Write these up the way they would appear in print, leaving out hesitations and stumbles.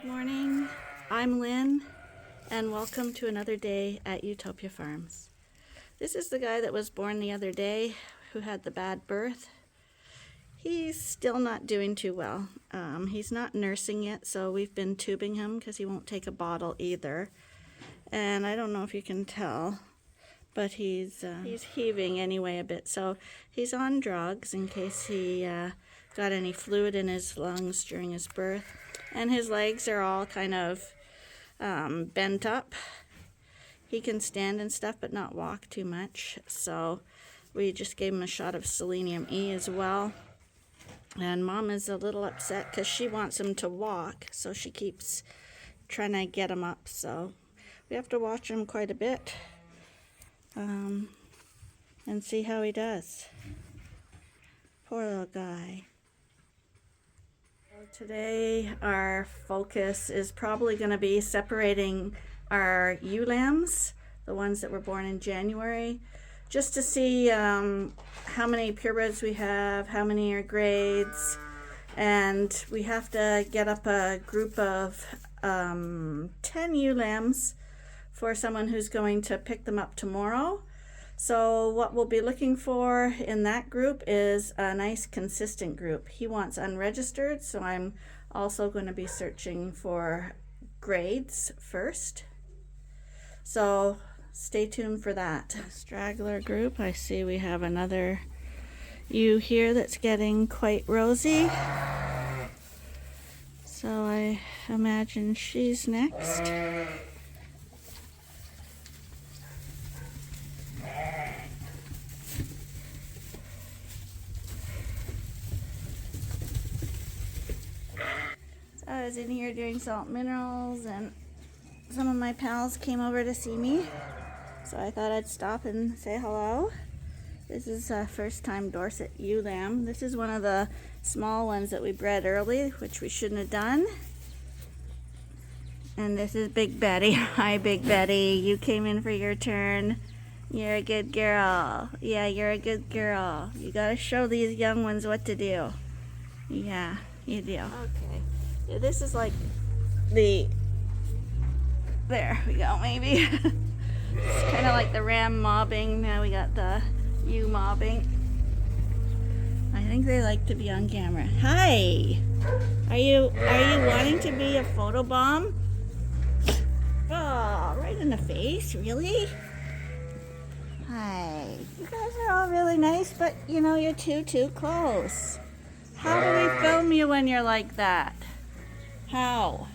Good morning, I'm Lynn, and welcome to another day at Ewetopia Farms. This is the guy that was born the other day who had the bad birth. He's still not doing too well. He's not nursing yet, so we've been tubing him because he won't take a bottle either. And I don't know if you can tell, but he's heaving anyway a bit. So he's on drugs in case he got any fluid in his lungs during his birth. And his legs are all kind of bent up. He can stand and stuff, but not walk too much. So we just gave him a shot of selenium E as well. And Mom is a little upset because she wants him to walk, so she keeps trying to get him up. So we have to watch him quite a bit and see how he does. Poor little guy. Today our focus is probably going to be separating our ewe lambs, the ones that were born in January, just to see how many purebreds we have, how many are grades, and we have to get up a group of 10 ewe lambs for someone who's going to pick them up tomorrow. So what we'll be looking for in that group is a nice consistent group. He wants unregistered, so I'm also going to be searching for grades first. So stay tuned for that. Straggler group, I see we have another ewe here that's getting quite rosy. So I imagine she's next. I was in here doing salt minerals, and some of my pals came over to see me, so I thought I'd stop and say hello. This is a first-time Dorset ewe lamb. This is one of the small ones that we bred early, which we shouldn't have done. And this is Big Betty. Hi, Big Betty. You came in for your turn. You're a good girl. Yeah, you're a good girl. You gotta show these young ones what to do. Yeah, you do. Okay. Yeah, this is like there we go, maybe. It's kind of like the ram mobbing. Now we got the ewe mobbing. I think they like to be on camera. Hi! Are you wanting to be a photo bomb? Oh, right in the face, really? Hi. You guys are all really nice, but you know, you're too close. How do we film you when you're like that? How?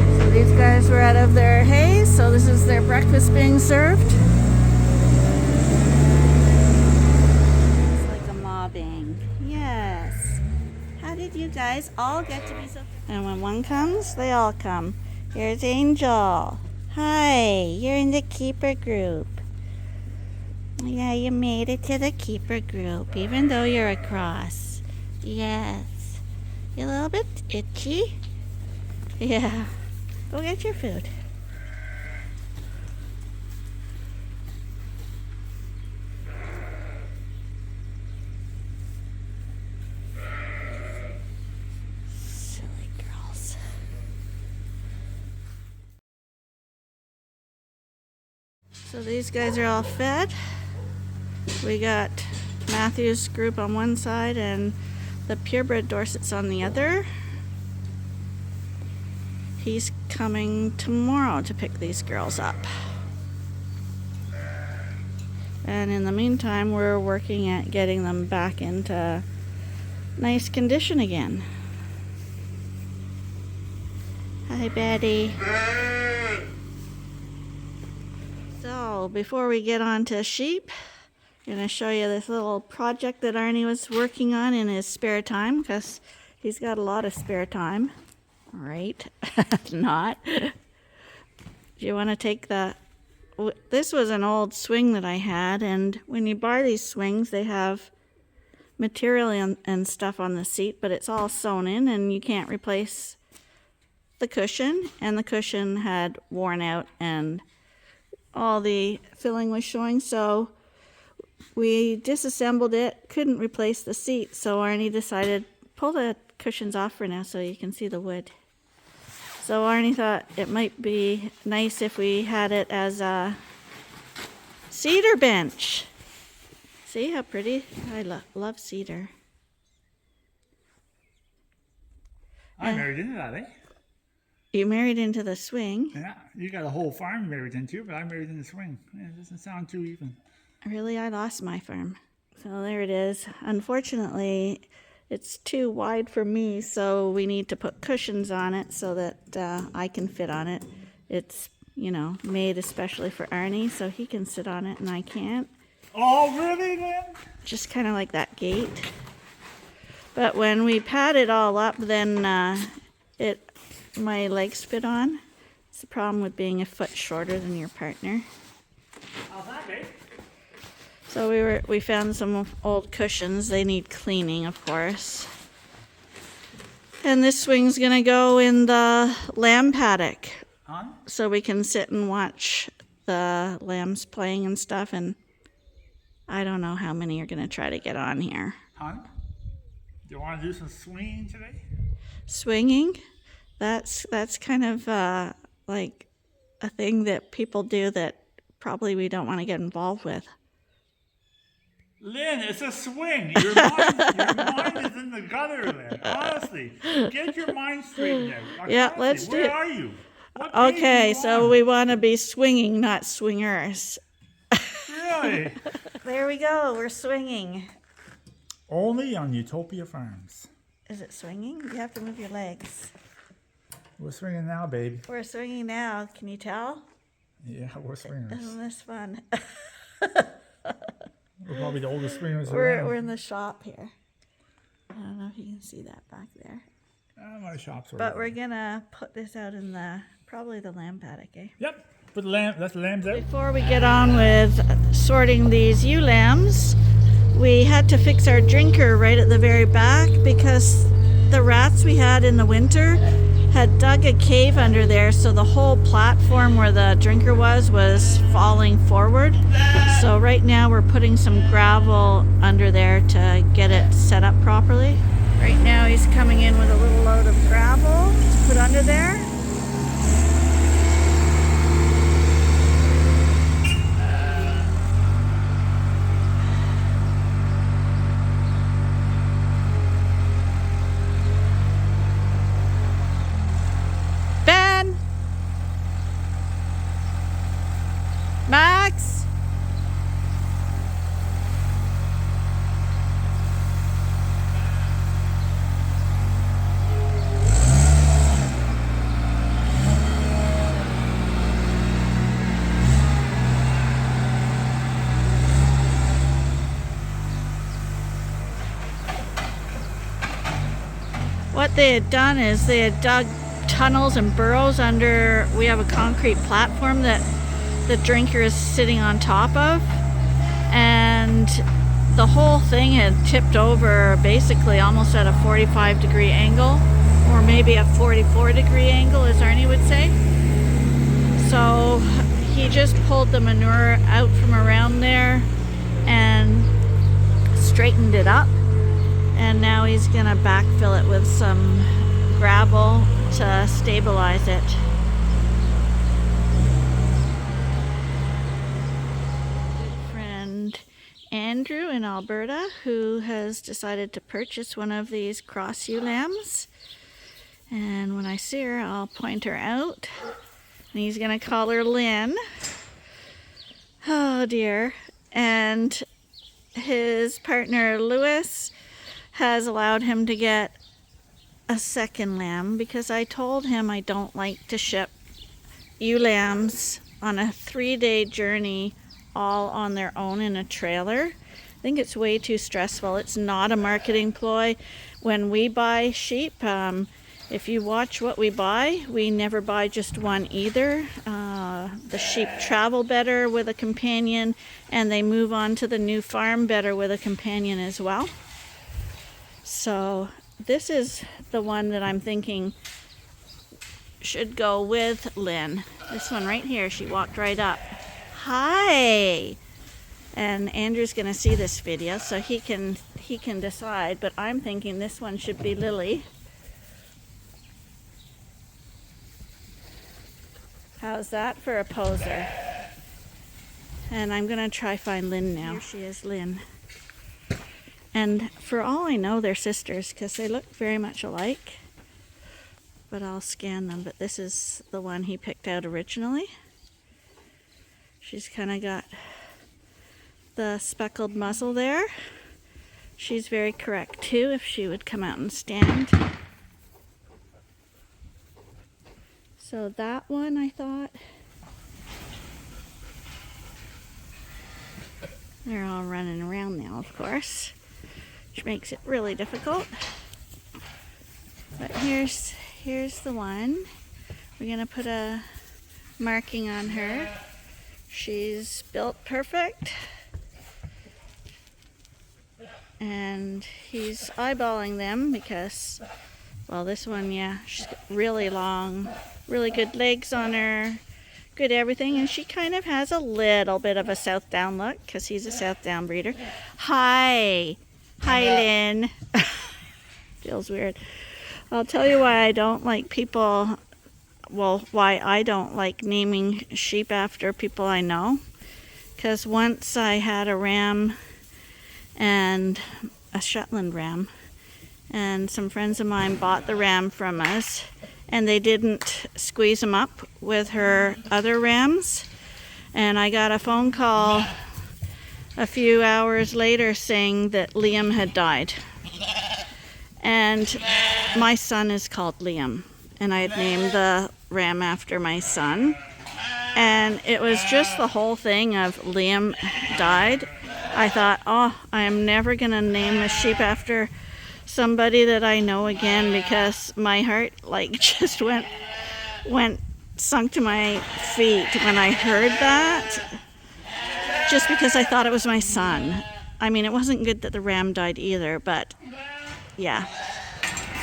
So these guys were out of their hay, so this is their breakfast being served. It's like a mobbing. Yes. How did you guys all get to be so... And when one comes, they all come. Here's Angel. Hi, you're in the keeper group. Yeah, you made it to the keeper group, even though you're across. Yes. You're a little bit itchy. Yeah. Go get your food. So these guys are all fed. We got Matthew's group on one side and the purebred Dorsets on the other. He's coming tomorrow to pick these girls up. And in the meantime, we're working at getting them back into nice condition again. Hi, Betty. So before we get on to sheep, I'm going to show you this little project that Arnie was working on in his spare time, because he's got a lot of spare time. Right? Not. Do you want to take this was an old swing that I had, and when you buy these swings, they have material and stuff on the seat, but it's all sewn in, and you can't replace the cushion, and the cushion had worn out and all the filling was showing, so we disassembled it, couldn't replace the seat, so Arnie decided, pull the cushions off for now so you can see the wood. So Arnie thought it might be nice if we had it as a cedar bench. See how pretty? I love cedar. I married into that, eh? You married into the swing. Yeah, you got a whole farm married into, but I married into the swing. It doesn't sound too even. Really, I lost my farm. So there it is. Unfortunately, it's too wide for me, so we need to put cushions on it so that I can fit on it. It's, you know, made especially for Arnie, so he can sit on it and I can't. Oh, really, then? Just kind of like that gate. But when we pad it all up, then my legs fit on. It's the problem with being a foot shorter than your partner. How's that, babe? So we found some old cushions. They need cleaning, of course. And this swing's gonna go in the lamb paddock, so we can sit and watch the lambs playing and stuff. And I don't know how many are gonna try to get on here. Hon, do you want to do some swinging today? Swinging? That's kind of like a thing that people do that probably we don't want to get involved with. Lynn, it's a swing. Your mind is in the gutter, Lynn. Honestly, get your mind straightened out. Yeah, let's do it. Where are you? Okay, so we want to be swinging, not swingers. Really? There we go. We're swinging. Only on Ewetopia Farms. Is it swinging? You have to move your legs. We're swinging now, baby. We're swinging now. Can you tell? Yeah, we're swingers. Isn't this fun? We're probably the oldest swingers around. We're in the shop here. I don't know if you can see that back there. My shop's over But we're gonna put this out in probably the lamb paddock, eh? Yep. Put the lamb. That's the lambs out. Before we get on with sorting these ewe lambs, we had to fix our drinker right at the very back because the rats we had in the winter had dug a cave under there, so the whole platform where the drinker was falling forward. So right now we're putting some gravel under there to get it set up properly. Right now he's coming in with a little load of gravel to put under there. Max? What they had done is they had dug tunnels and burrows under. We have a concrete platform that the drinker is sitting on top of, and the whole thing had tipped over basically almost at a 45-degree angle, or maybe a 44-degree angle, as Arnie would say. So he just pulled the manure out from around there and straightened it up, and now he's gonna backfill it with some gravel to stabilize it. Andrew in Alberta, who has decided to purchase one of these cross ewe lambs, and when I see her I'll point her out, and he's gonna call her Lynn. Oh dear. And his partner Lewis has allowed him to get a second lamb because I told him I don't like to ship ewe lambs on a 3-day journey all on their own in a trailer. I think it's way too stressful. It's not a marketing ploy. When we buy sheep, if you watch what we buy, we never buy just one either. The sheep travel better with a companion, and they move on to the new farm better with a companion as well. So this is the one that I'm thinking should go with Lynn. This one right here, she walked right up. Hi! And Andrew's gonna see this video, so he can decide, but I'm thinking this one should be Lily. How's that for a poser? And I'm gonna try find Lynn now. Here she is, Lynn. And for all I know, they're sisters because they look very much alike. But I'll scan them. But this is the one he picked out originally. She's kind of got the speckled muzzle there. She's very correct too if she would come out and stand. So that one, I thought. They're all running around now, of course, which makes it really difficult. But here's the one. We're gonna put a marking on her. She's built perfect. And he's eyeballing them because, well, this one, yeah, she's got really long, really good legs on her, good everything, and she kind of has a little bit of a South Down look because he's a South Down breeder. Hi, Lynn. Feels weird. I'll tell you why I don't like people, well, why I don't like naming sheep after people I know. Because once I had a ram and a Shetland ram, and some friends of mine bought the ram from us, and they didn't squeeze them up with her other rams, and I got a phone call a few hours later saying that Liam had died. And my son is called Liam, and I had named the ram after my son, and it was just the whole thing of Liam died. I thought, oh, I am never gonna name a sheep after somebody that I know again, because my heart like just went sunk to my feet when I heard that, just because I thought it was my son. I mean, it wasn't good that the ram died either, but yeah.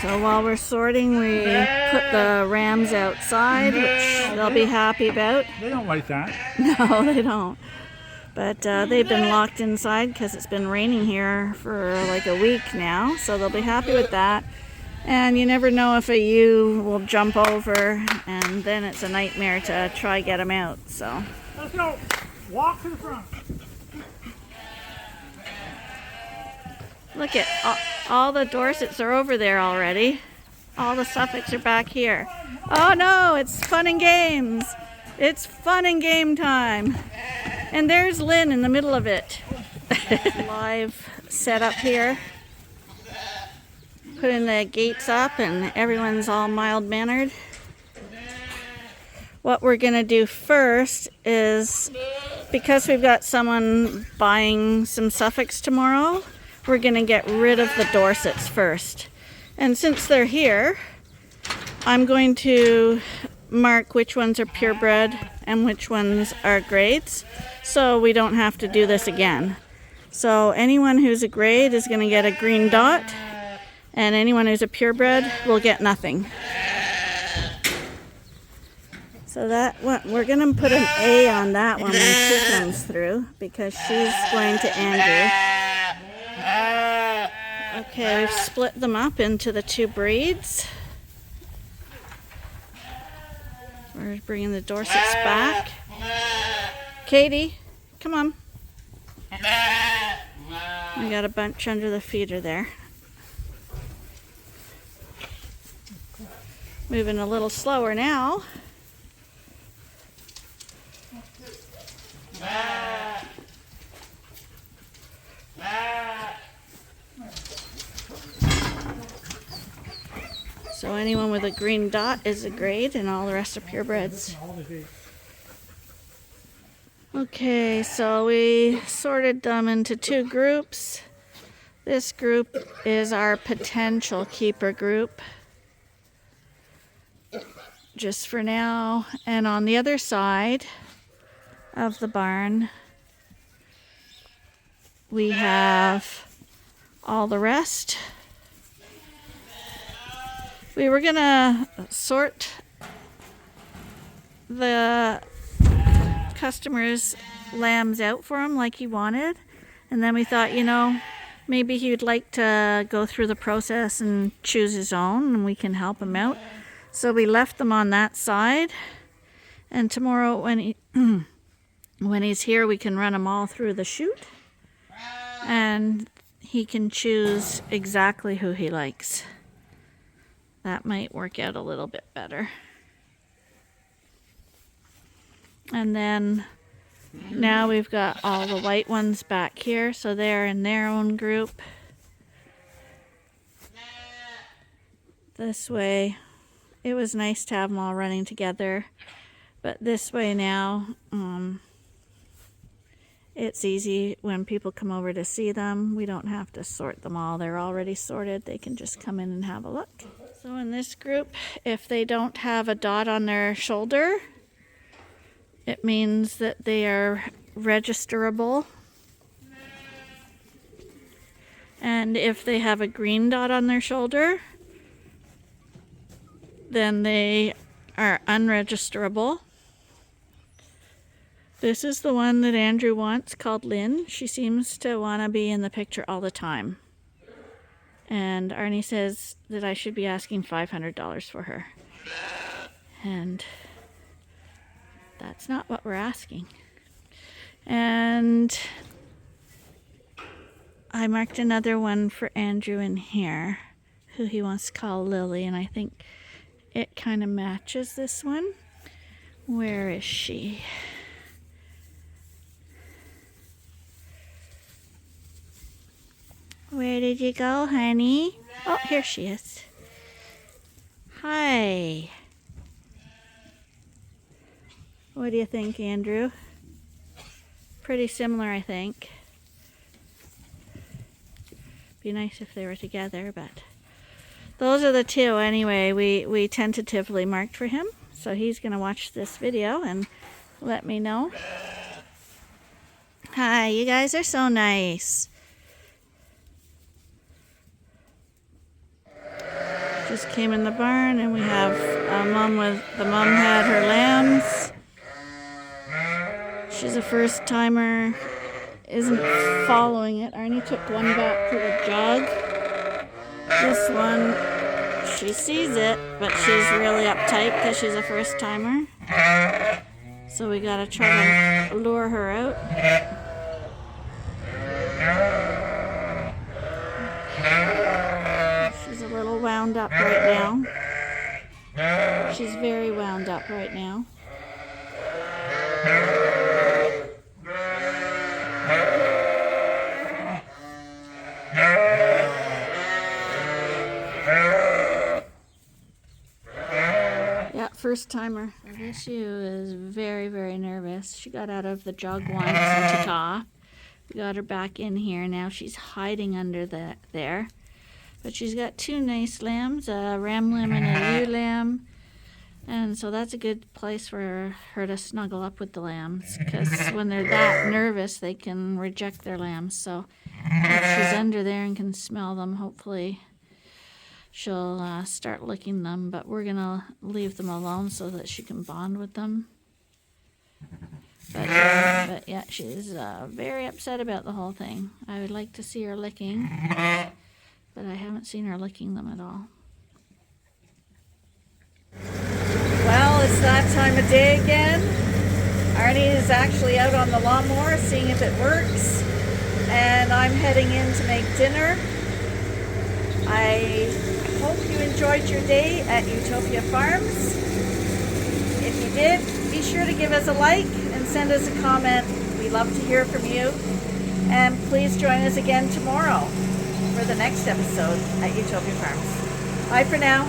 So while we're sorting, we put the rams outside, which they'll be happy about. They don't like that. No, they don't. But they've been locked inside because it's been raining here for like a week now, so they'll be happy with that. And you never know if a ewe will jump over, and then it's a nightmare to try get them out. So Let's go. Walk to the front. look at all the Dorsets are over there already. All the Suffolks are back here. Oh no, it's fun and games. It's fun and game time. And there's Lynn in the middle of it. Live setup here. Putting the gates up and everyone's all mild-mannered. What we're gonna do first is, because we've got someone buying some Suffolks tomorrow, we're gonna get rid of the Dorsets first. And since they're here, I'm going to mark which ones are purebred and which ones are grades, so we don't have to do this again. So anyone who's a grade is going to get a green dot, and anyone who's a purebred will get nothing. So that one, we're going to put an A on that one when she comes through, because she's going to Andrew. Okay, we've split them up into the two breeds. We're bringing the Dorsets back. Katie, come on. We got a bunch under the feeder there. Moving a little slower now. So anyone with a green dot is a grade, and all the rest are purebreds. Okay, so we sorted them into two groups. This group is our potential keeper group, just for now. And on the other side of the barn, we have all the rest. We were gonna sort the customer's lambs out for him like he wanted. And then we thought, you know, maybe he would like to go through the process and choose his own, and we can help him out. So we left them on that side. And tomorrow when he's here, we can run them all through the chute. And he can choose exactly who he likes. That might work out a little bit better. And then now we've got all the white ones back here, so they're in their own group. This way, it was nice to have them all running together, but this way now, it's easy when people come over to see them. We don't have to sort them all. They're already sorted. They can just come in and have a look. So in this group, if they don't have a dot on their shoulder, it means that they are registerable. And if they have a green dot on their shoulder, then they are unregisterable. This is the one that Andrew wants, called Lynn. She seems to want to be in the picture all the time. And Arnie says that I should be asking $500 for her. And that's not what we're asking. And I marked another one for Andrew in here, who he wants to call Lily, and I think it kind of matches this one. Where is she? Where did you go, honey? Oh, here she is. Hi. What do you think, Andrew? Pretty similar, I think. Be nice if they were together, but those are the two anyway. We tentatively marked for him, so he's going to watch this video and let me know. Hi, you guys are so nice. Just came in the barn, and we have a mom the mom had her lambs. She's a first timer, isn't following it. Arnie took one back to the jug. This one, she sees it, but she's really uptight because she's a first timer. So we gotta try to lure her out. She's a little wound up right now. She's very wound up right now. Yeah, first timer. This ewe is very, very nervous. She got out of the jug once and took off. We got her back in here. Now she's hiding under there. But she's got two nice lambs, a ram lamb and a ewe lamb. And so that's a good place for her to snuggle up with the lambs, because when they're that nervous, they can reject their lambs. So if she's under there and can smell them, hopefully she'll start licking them. But we're going to leave them alone so that she can bond with them. But yeah, she's very upset about the whole thing. I would like to see her licking, but I haven't seen her licking them at all. Well, it's that time of day again. Arnie is actually out on the lawnmower seeing if it works, and I'm heading in to make dinner. I hope you enjoyed your day at Ewetopia Farms. If you did, be sure to give us a like and send us a comment. We love to hear from you. And please join us again tomorrow for the next episode at Ewetopia Farms. Bye for now.